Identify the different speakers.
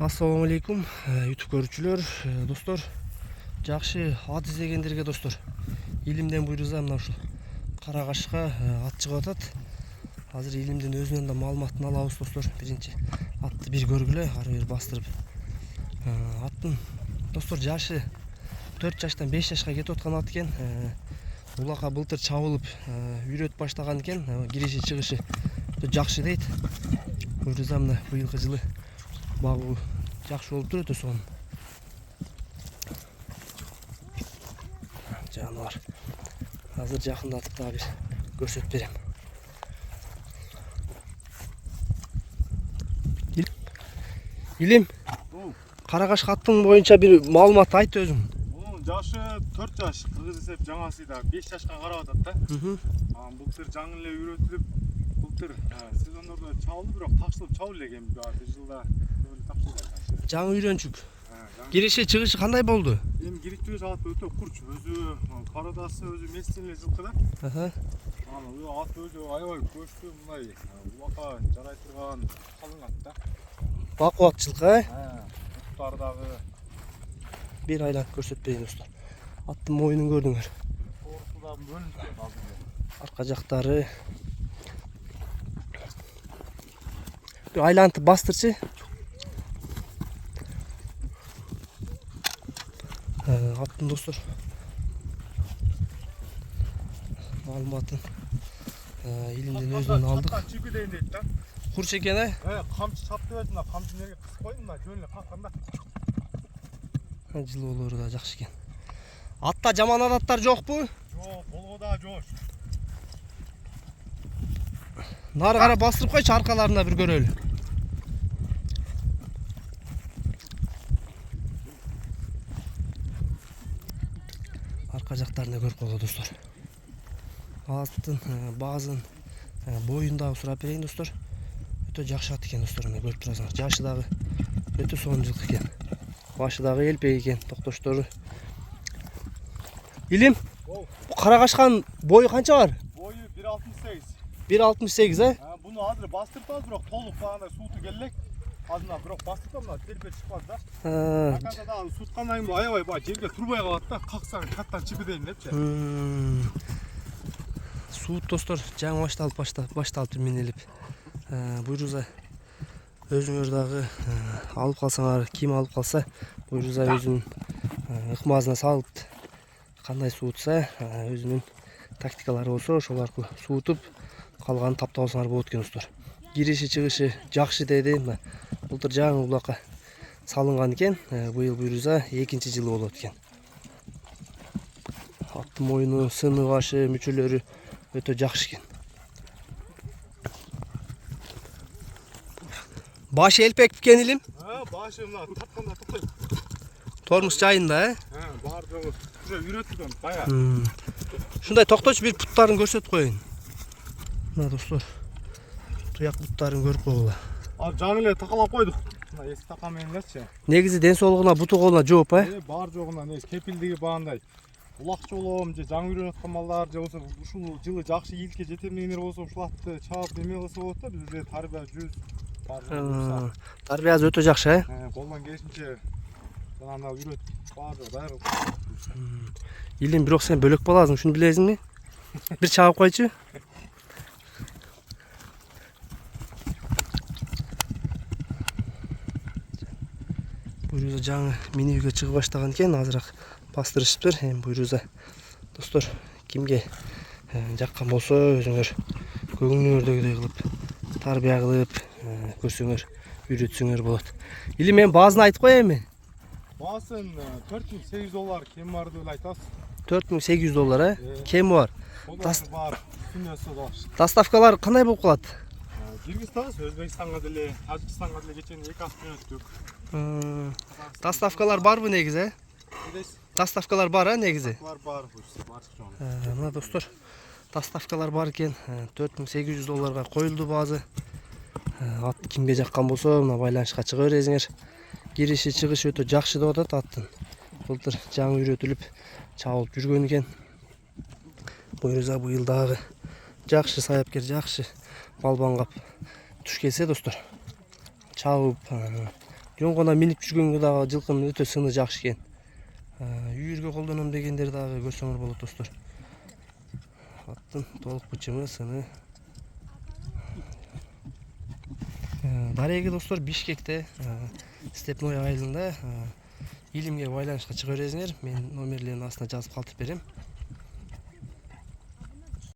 Speaker 1: Assalamu alaikum YouTube көрүүчүлөр, достор. Жакшы ат издегендерге достор. Илимден буйруза мына ушул кара кашка ат чыгып атат. Азыр Илимдин өзүнөн да маалыматын алабыз достор. Биринчи атты бир көргүлө, ары бери бастырып. Аттын достор жашы 4 жаштан 5 жашка кетип аткан ат экен. Улака былтыр чабылып үйрөтүп баштаган экен. Кириши чыгышы жакшы дейт. Буйруза мына быйылкы жылы багуу жакшы болуп турат өсөгөн. Жаныбар. Азыр жакындатып дагы бир көрсөтүп берем. Илим, каракаш аттын боюнча бир маалымат айт өзүң.
Speaker 2: Жашы 4 жаш, кыргыз эсеп жаңасыйда 5 жашка карап атат да. Былтыр жаңы эле үйрөтүлүп, былтыр сезондордо чабылды, бирок такшылып чабыл экен. Бир жылда
Speaker 1: жаңы үйрөнчүк. Кириши чыгышы кандай болду?
Speaker 2: Эми кирип чыгыш ат өтө курч, өзү пародасы өзү местин эле жылкы да. Ат өзү аябай көчтүү, мындай улака жарай турган калың ат да.
Speaker 1: Бакубат жылкы,
Speaker 2: Буттары дагы
Speaker 1: бир айланып көрсөтүп берейин достор. Аттын моюнун көрдүңөр.
Speaker 2: Торусу да бөлүнүп калды.
Speaker 1: Арка жактары. Бир айлантып бастырчы. Аттын достор маалыматын Илимдин өзүнөн алдык.
Speaker 2: Чипи дейин дейт да.
Speaker 1: Курч экен,
Speaker 2: Камчы чапты берди, мына камчы неге кысып койдум, мына жөн эле какканда.
Speaker 1: Жылоолору да жакшы экен. Атта жаман адаттар жокпу?
Speaker 2: Жок, болго да жош.
Speaker 1: Нары кара бастырып койчу, аркаларына бир көрөлү. Арка жактарына көрүп койгула достор. Аттын баазын боюндагы сурап берейин достор. Өтө жакшы ат экен достор, мына көрүп турасыңар. Жашы дагы өтө сонун жылкы экен. Башы дагы элпек экен, токтоштору. Илим, бу каракашканын бою канча бар?
Speaker 2: Бою 1.68.
Speaker 1: 1.68,
Speaker 2: Буну азыр бастыртабыз, бирок толук багандай сууту келелек. Азыр бирок бастыртам, мына терпе чыкпады да. Аканда дагы суuткандан кийин аябай баа жерге турбай калат да. Каксаң каттан чипи дейин депчи.
Speaker 1: Суут достор жаңы башталып менелип. Буйруза өзүңөр дагы алып калсаңар, ким алып калса, буйруза өзүнүн ыкмазына салып кандай суутса, өзүнүн тактикалары болсо, ошол аркылуу суутуп калганын таптап алсаңар болот экен достор. Кириши чыгышы жакшы деди. Былтыр жаңы улака салынган экен. Быйыл буйруза экинчи жылы болот экен. Аттын моюну, сыны, башы, мүчөлөрү өтө жакшы экен. Башы элпек экен Илим?
Speaker 2: Башы мына тапканда токтойт.
Speaker 1: Тормуз жайында,
Speaker 2: Бар жогу уже үйрөтүлгөн бая.
Speaker 1: Ушундай токточу, бир буттарын көрсөтүп коеюн. Мына достор, туяк буттарын көрүп койгула.
Speaker 2: Жаңы эле такалап койдук. Мына эски така менен элечи.
Speaker 1: Негизи ден соолугуна, буту колуна жооп,
Speaker 2: Бар жогуна кепилдиги багандай. Улакчы болом же жаңы үйрөнүп аткан балдар же болсо ушул жылы жакшы ийиликке жетемдегендер болсо ушул атты чаап неме кылса болот да. Бизде тарбия 100 бар.
Speaker 1: Тарбиясы өтө жакшы,
Speaker 2: Колдон келишинче анда үйрөтүп баары даяр.
Speaker 1: Илим, бирок сен бөлөк баласың, шуну билесиңби? Бир чабып койчу. Буйруза жаңы минибийге чыгып баштаган экен, азыраак бастырышыптыр. Эми буйруза достор кимге жаккан болсо, өзүңөр көңүлүңөрдөгүдөй кылып тарбия кылып көрсөңөр, үйрөтсөңөр болот. Илим, мен баазын айтып коеюнбу?
Speaker 2: Баасын $4.800 кем бар деп айтасыз.
Speaker 1: $4.800, кеми бар.
Speaker 2: Бар, үстүнөсү бар.
Speaker 1: Доставкалар кандай болуп калат?
Speaker 2: Кыргызстан, Өзбекстанга деле, Тажикстанга деле кечен 2 апта өттүк.
Speaker 1: Доставкалар барбы негизи? Доставкалар бар, негизи?
Speaker 2: Бар.
Speaker 1: Мына достор, доставкалар бар экен. $4.800 коюлду баазы. Ат кимге жаккан болсо, мына байланышка чыга бересиңер. Кириши чыгышы өтө жакшы деп атат аттын. Былтыр жаңы үйрөтүлүп чабылып жүргөн экен. Буйруза быйыл дагы жакшы саяпкер, жакшы балбан кап туш келсе достор, чабып жоңгона минип жүргөнгө дагы жылкынын өтө сыны жакшы экен. Үйүргө колдоном дегендер дагы көрсөңөр болот достор. Аттын толук бычымы, сыны. Дареги достор Бишкекте, Степной айылында илимге байланышка чыга бересиңер. Мен номерлерин астына жазып калтырып берем.